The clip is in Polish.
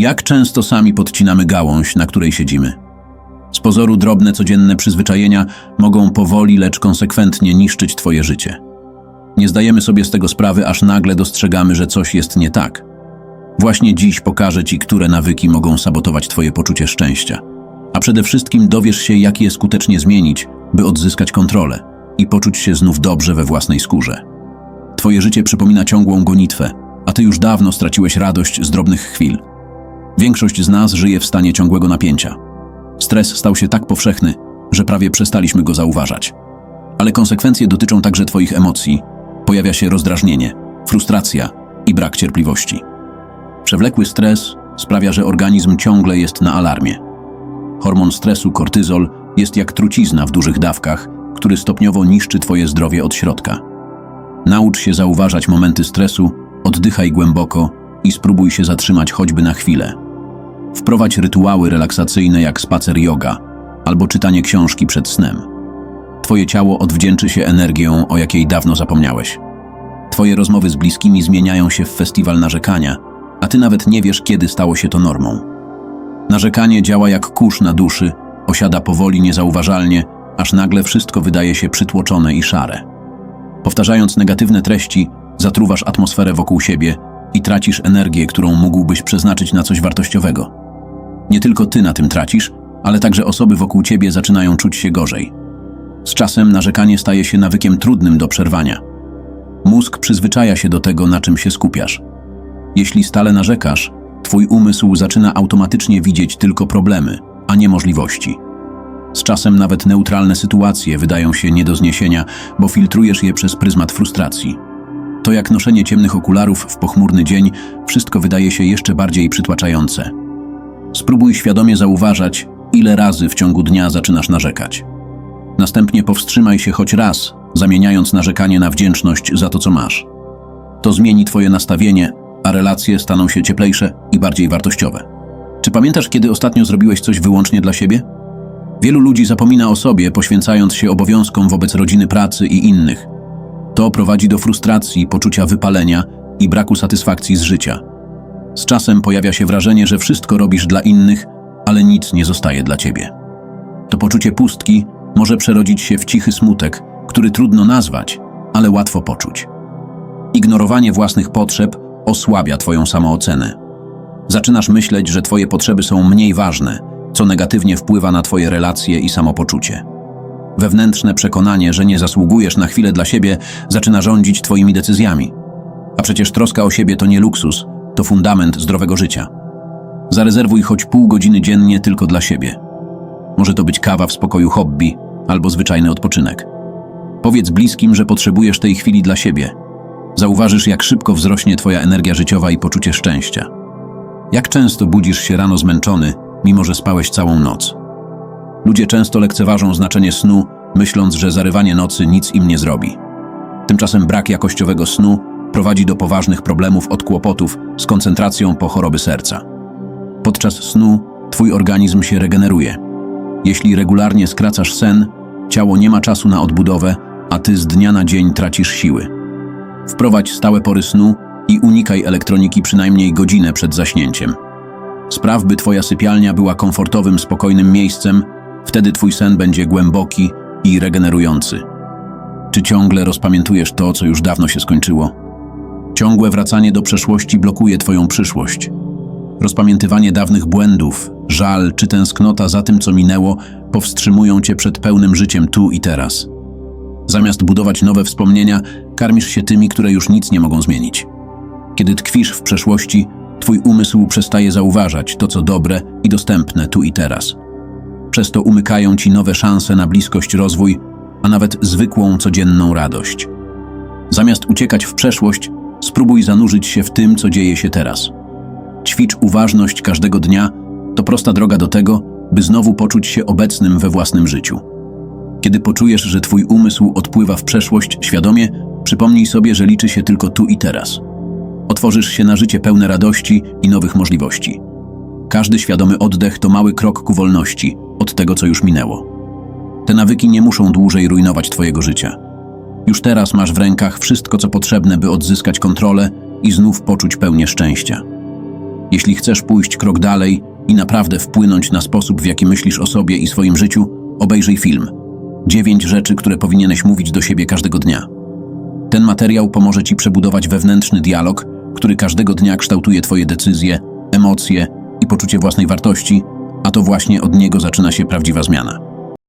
Jak często sami podcinamy gałąź, na której siedzimy? Z pozoru drobne, codzienne przyzwyczajenia mogą powoli, lecz konsekwentnie niszczyć twoje życie. Nie zdajemy sobie z tego sprawy, aż nagle dostrzegamy, że coś jest nie tak. Właśnie dziś pokażę ci, które nawyki mogą sabotować twoje poczucie szczęścia. A przede wszystkim dowiesz się, jak je skutecznie zmienić, by odzyskać kontrolę i poczuć się znów dobrze we własnej skórze. Twoje życie przypomina ciągłą gonitwę, a ty już dawno straciłeś radość z drobnych chwil. Większość z nas żyje w stanie ciągłego napięcia. Stres stał się tak powszechny, że prawie przestaliśmy go zauważać. Ale konsekwencje dotyczą także twoich emocji. Pojawia się rozdrażnienie, frustracja i brak cierpliwości. Przewlekły stres sprawia, że organizm ciągle jest na alarmie. Hormon stresu, kortyzol, jest jak trucizna w dużych dawkach, który stopniowo niszczy twoje zdrowie od środka. Naucz się zauważać momenty stresu, oddychaj głęboko i spróbuj się zatrzymać choćby na chwilę. Wprowadź rytuały relaksacyjne jak spacer yoga albo czytanie książki przed snem. Twoje ciało odwdzięczy się energią, o jakiej dawno zapomniałeś. Twoje rozmowy z bliskimi zmieniają się w festiwal narzekania, a ty nawet nie wiesz, kiedy stało się to normą. Narzekanie działa jak kurz na duszy, osiada powoli, niezauważalnie, aż nagle wszystko wydaje się przytłoczone i szare. Powtarzając negatywne treści, zatruwasz atmosferę wokół siebie i tracisz energię, którą mógłbyś przeznaczyć na coś wartościowego. Nie tylko ty na tym tracisz, ale także osoby wokół ciebie zaczynają czuć się gorzej. Z czasem narzekanie staje się nawykiem trudnym do przerwania. Mózg przyzwyczaja się do tego, na czym się skupiasz. Jeśli stale narzekasz, twój umysł zaczyna automatycznie widzieć tylko problemy, a nie możliwości. Z czasem nawet neutralne sytuacje wydają się nie do zniesienia, bo filtrujesz je przez pryzmat frustracji. To jak noszenie ciemnych okularów w pochmurny dzień, wszystko wydaje się jeszcze bardziej przytłaczające. Spróbuj świadomie zauważać, ile razy w ciągu dnia zaczynasz narzekać. Następnie powstrzymaj się choć raz, zamieniając narzekanie na wdzięczność za to, co masz. To zmieni twoje nastawienie, a relacje staną się cieplejsze i bardziej wartościowe. Czy pamiętasz, kiedy ostatnio zrobiłeś coś wyłącznie dla siebie? Wielu ludzi zapomina o sobie, poświęcając się obowiązkom wobec rodziny, pracy i innych. To prowadzi do frustracji, poczucia wypalenia i braku satysfakcji z życia. Z czasem pojawia się wrażenie, że wszystko robisz dla innych, ale nic nie zostaje dla ciebie. To poczucie pustki może przerodzić się w cichy smutek, który trudno nazwać, ale łatwo poczuć. Ignorowanie własnych potrzeb osłabia twoją samoocenę. Zaczynasz myśleć, że twoje potrzeby są mniej ważne, co negatywnie wpływa na twoje relacje i samopoczucie. Wewnętrzne przekonanie, że nie zasługujesz na chwilę dla siebie, zaczyna rządzić twoimi decyzjami. A przecież troska o siebie to nie luksus, to fundament zdrowego życia. Zarezerwuj choć pół godziny dziennie tylko dla siebie. Może to być kawa w spokoju, hobby albo zwyczajny odpoczynek. Powiedz bliskim, że potrzebujesz tej chwili dla siebie. Zauważysz, jak szybko wzrośnie twoja energia życiowa i poczucie szczęścia. Jak często budzisz się rano zmęczony, mimo że spałeś całą noc? Ludzie często lekceważą znaczenie snu, myśląc, że zarywanie nocy nic im nie zrobi. Tymczasem brak jakościowego snu prowadzi do poważnych problemów, od kłopotów z koncentracją po choroby serca. Podczas snu twój organizm się regeneruje. Jeśli regularnie skracasz sen, ciało nie ma czasu na odbudowę, a ty z dnia na dzień tracisz siły. Wprowadź stałe pory snu i unikaj elektroniki przynajmniej godzinę przed zaśnięciem. Spraw, by twoja sypialnia była komfortowym, spokojnym miejscem, wtedy twój sen będzie głęboki i regenerujący. Czy ciągle rozpamiętujesz to, co już dawno się skończyło? Ciągłe wracanie do przeszłości blokuje twoją przyszłość. Rozpamiętywanie dawnych błędów, żal czy tęsknota za tym, co minęło, powstrzymują cię przed pełnym życiem tu i teraz. Zamiast budować nowe wspomnienia, karmisz się tymi, które już nic nie mogą zmienić. Kiedy tkwisz w przeszłości, twój umysł przestaje zauważać to, co dobre i dostępne tu i teraz. Przez to umykają ci nowe szanse na bliskość, rozwój, a nawet zwykłą, codzienną radość. Zamiast uciekać w przeszłość, spróbuj zanurzyć się w tym, co dzieje się teraz. Ćwicz uważność każdego dnia, to prosta droga do tego, by znowu poczuć się obecnym we własnym życiu. Kiedy poczujesz, że twój umysł odpływa w przeszłość, świadomie przypomnij sobie, że liczy się tylko tu i teraz. Otworzysz się na życie pełne radości i nowych możliwości. Każdy świadomy oddech to mały krok ku wolności od tego, co już minęło. Te nawyki nie muszą dłużej rujnować twojego życia. Już teraz masz w rękach wszystko, co potrzebne, by odzyskać kontrolę i znów poczuć pełnię szczęścia. Jeśli chcesz pójść krok dalej i naprawdę wpłynąć na sposób, w jaki myślisz o sobie i swoim życiu, obejrzyj film 9 rzeczy, które powinieneś mówić do siebie każdego dnia. Ten materiał pomoże Ci przebudować wewnętrzny dialog, który każdego dnia kształtuje Twoje decyzje, emocje i poczucie własnej wartości, a to właśnie od niego zaczyna się prawdziwa zmiana.